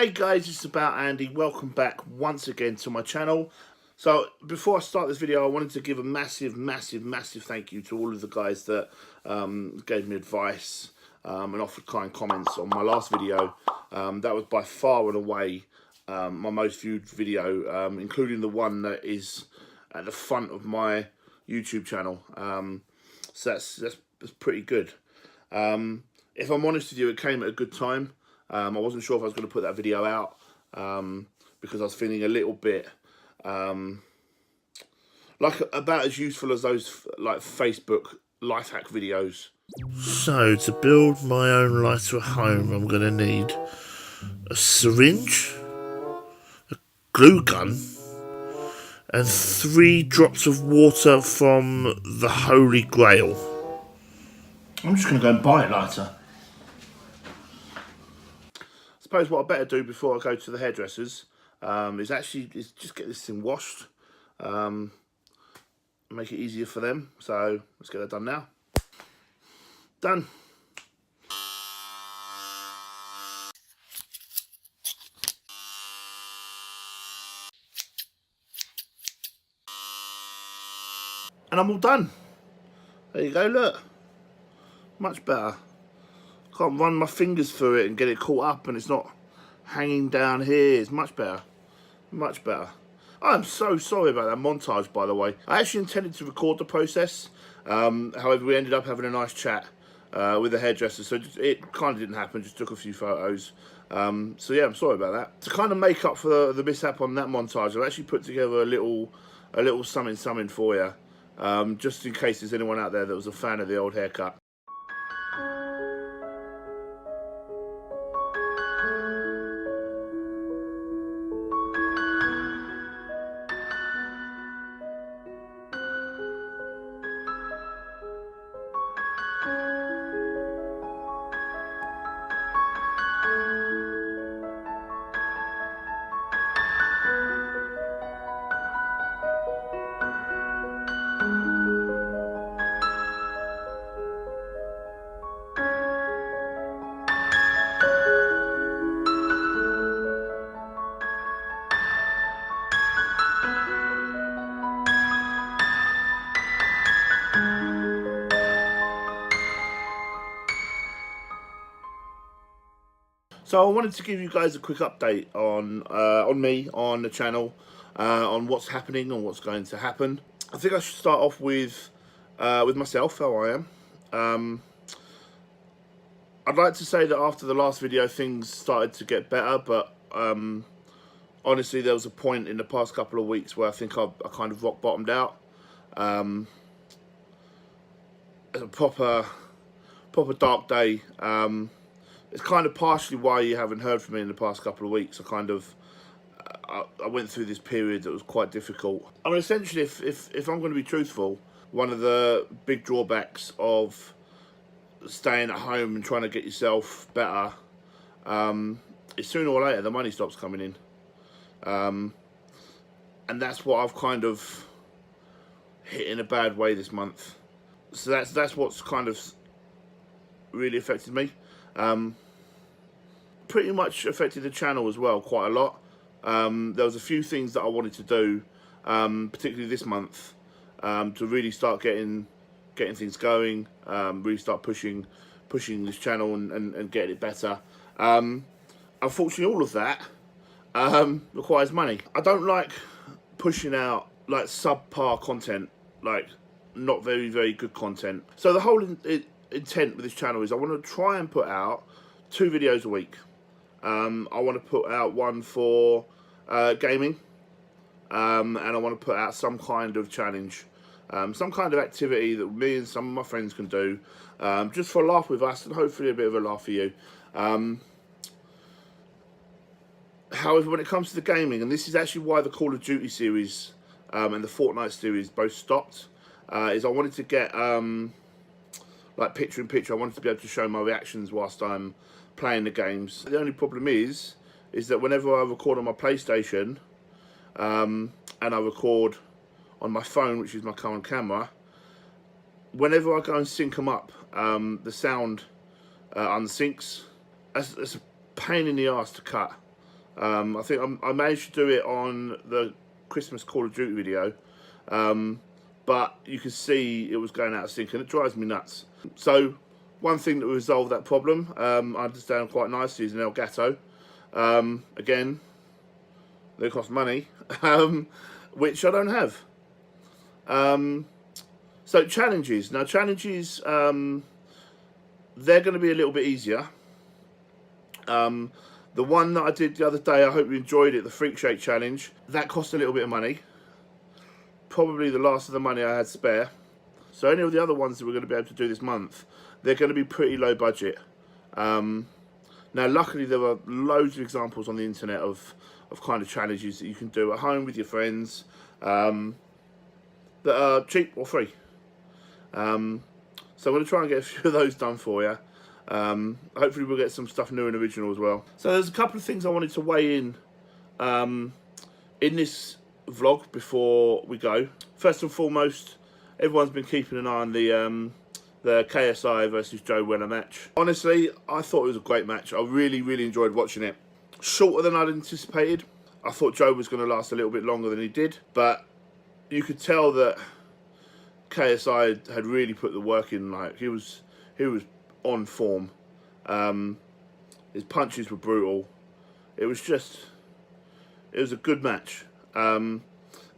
Hey guys, it's About Andy. Welcome back once again to my channel. So before I start this video, I wanted to give a massive thank you to all of the guys that gave me advice and offered kind comments on my last video. That was by far and away my most viewed video, including the one that is at the front of my YouTube channel. So that's pretty good. If I'm honest with you, it came at a good time. I wasn't sure if I was going to put that video out because I was feeling a little bit like about as useful as those like Facebook life hack videos. So to build my own lighter at home, I'm going to need a syringe, a glue gun, and 3 drops of water from the Holy Grail. I'm just going to go and buy a lighter. I suppose what I better do before I go to the hairdressers is just get this thing washed, make it easier for them. So let's get that done now. Done. And I'm all done. There you go, look. Much better. Can't run my fingers through it and get it caught up and it's not hanging down here. It's much better. Much better. I'm so sorry about that montage, by the way. I actually intended to record the process. However, we ended up having a nice chat with the hairdresser, so it kind of didn't happen. Just took a few photos. So yeah, I'm sorry about that. To kind of make up for the mishap on that montage, I've actually put together a little something for you, just in case there's anyone out there that was a fan of the old haircut. So I wanted to give you guys a quick update on me, on the channel, on what's happening and what's going to happen. I think I should start off with myself, how I am. I'd like to say that after the last video things started to get better, but honestly there was a point in the past couple of weeks where I think I kind of rock bottomed out. It's a proper dark day. It's kind of partially why you haven't heard from me in the past couple of weeks. I went through this period that was quite difficult. I mean, essentially, if I'm going to be truthful, one of the big drawbacks of staying at home and trying to get yourself better is sooner or later the money stops coming in, and that's what I've kind of hit in a bad way this month. So that's what's kind of really affected me. Pretty much affected the channel as well quite a lot. There was a few things that I wanted to do, particularly this month, to really start getting things going, really start pushing this channel and getting it better. Unfortunately, all of that requires money. I don't like pushing out like subpar content, like not very good content. So the whole intent with this channel is I want to try and put out 2 videos a week. I want to put out one for gaming, and I want to put out some kind of challenge, some kind of activity that me and some of my friends can do, just for a laugh with us and hopefully a bit of a laugh for you. However, when it comes to the gaming, and this is actually why the Call of Duty series and the Fortnite series both stopped, is I wanted to get like picture-in-picture. I wanted to be able to show my reactions whilst I'm playing the games. The only problem is that whenever I record on my PlayStation and I record on my phone, which is my current camera, whenever I go and sync them up, the sound unsyncs. That's a pain in the ass to cut. I think I managed to do it on the Christmas Call of Duty video, but you can see it was going out of sync, and it drives me nuts. So one thing that will resolve that problem, I understand quite nicely, is an Elgato. Again, they cost money, which I don't have. So challenges. Now challenges, they're going to be a little bit easier. The one that I did the other day, I hope you enjoyed it, the Freak Shake Challenge. That cost a little bit of money. Probably the last of the money I had spare. So any of the other ones that we're going to be able to do this month, they're going to be pretty low budget. Now luckily there were loads of examples on the internet of kind of challenges that you can do at home with your friends, that are cheap or free. So I'm going to try and get a few of those done for you. Hopefully we'll get some stuff new and original as well. So there's a couple of things I wanted to weigh in this vlog before we go. First and foremost, everyone's been keeping an eye on the KSI versus Joe Weller match. Honestly, I thought it was a great match. I really enjoyed watching it. Shorter than I'd anticipated. I thought Joe was going to last a little bit longer than he did, but you could tell that KSI had really put the work in. Like he was on form. His punches were brutal. It was a good match. The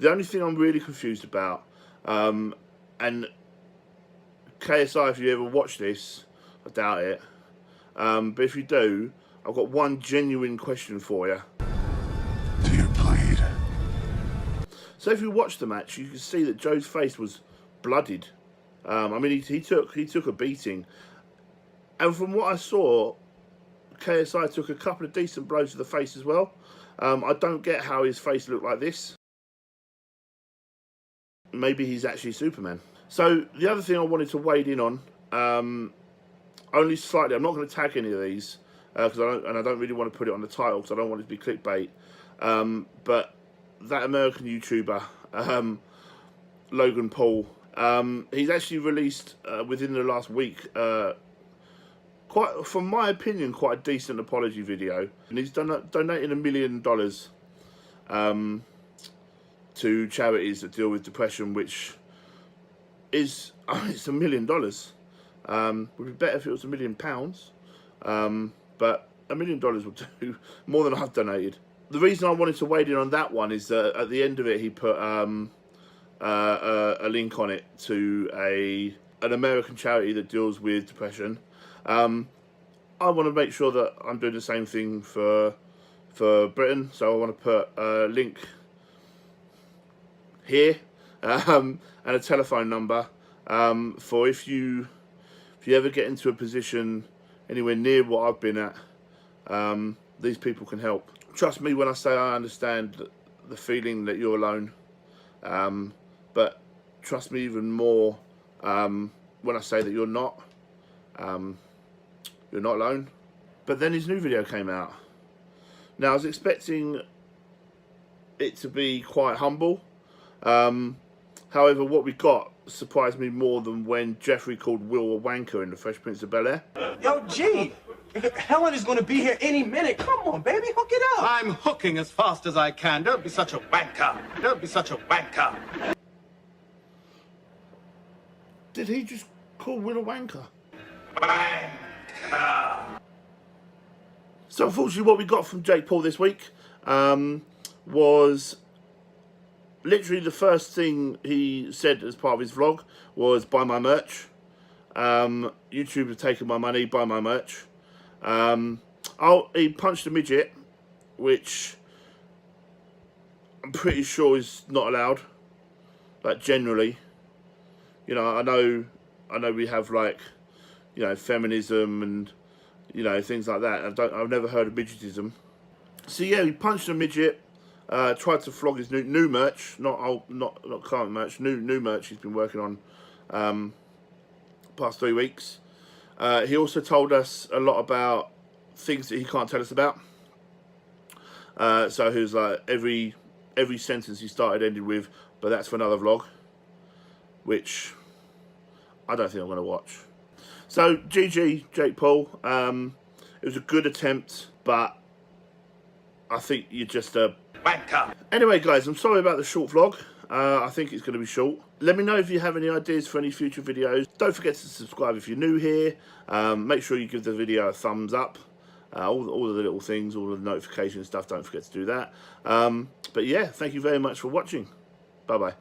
only thing I'm really confused about, and KSI, if you ever watch this, I doubt it, but if you do, I've got one genuine question for you. Do you bleed? So if you watch the match, you can see that Joe's face was bloodied. I mean, he took a beating, and from what I saw, KSI took a couple of decent blows to the face as well. I don't get how his face looked like this. Maybe he's actually Superman. So the other thing I wanted to wade in on, only slightly, I'm not going to tag any of these because I don't really want to put it on the title because I don't want it to be clickbait. But that American YouTuber, Logan Paul, he's actually released within the last week quite, from my opinion, quite a decent apology video, and he's donated $1 million to charities that deal with depression, which is, I mean, it's $1 million. Would be better if it was £1 million, but $1 million will do more than I've donated. The reason I wanted to wade in on that one is that at the end of it, he put a link on it to an American charity that deals with depression. I want to make sure that I'm doing the same thing for Britain, so I want to put a link here and a telephone number for if you ever get into a position anywhere near what I've been at, these people can help. Trust me when I say I understand the feeling that you're alone, but trust me even more when I say that you're not. You're not alone. But then his new video came out. Now I was expecting it to be quite humble. However, what we got surprised me more than when Jeffrey called Will a wanker in The Fresh Prince of Bel-Air. Yo, G, Helen is going to be here any minute. Come on, baby, hook it up. I'm hooking as fast as I can. Don't be such a wanker. Don't be such a wanker. Did he just call Will a wanker? Wanker. So unfortunately what we got from Jake Paul this week was literally the first thing he said as part of his vlog was buy my merch. YouTube have taken my money, buy my merch. He punched a midget, which I'm pretty sure is not allowed, like generally. You know, I know we have like, you know, feminism and, you know, things like that. I've never heard of midgetism. So yeah, he punched a midget, tried to flog his new merch, not current merch, new merch he's been working on past 3 weeks. He also told us a lot about things that he can't tell us about. So he was like, every sentence he started ended with, but that's for another vlog, which I don't think I'm going to watch. So GG, Jake Paul. It was a good attempt, but I think you're just a wanker. Anyway, guys, I'm sorry about the short vlog. I think it's going to be short. Let me know if you have any ideas for any future videos. Don't forget to subscribe if you're new here. Make sure you give the video a thumbs up. All of the little things, all of the notification stuff, don't forget to do that. But yeah, thank you very much for watching. Bye-bye.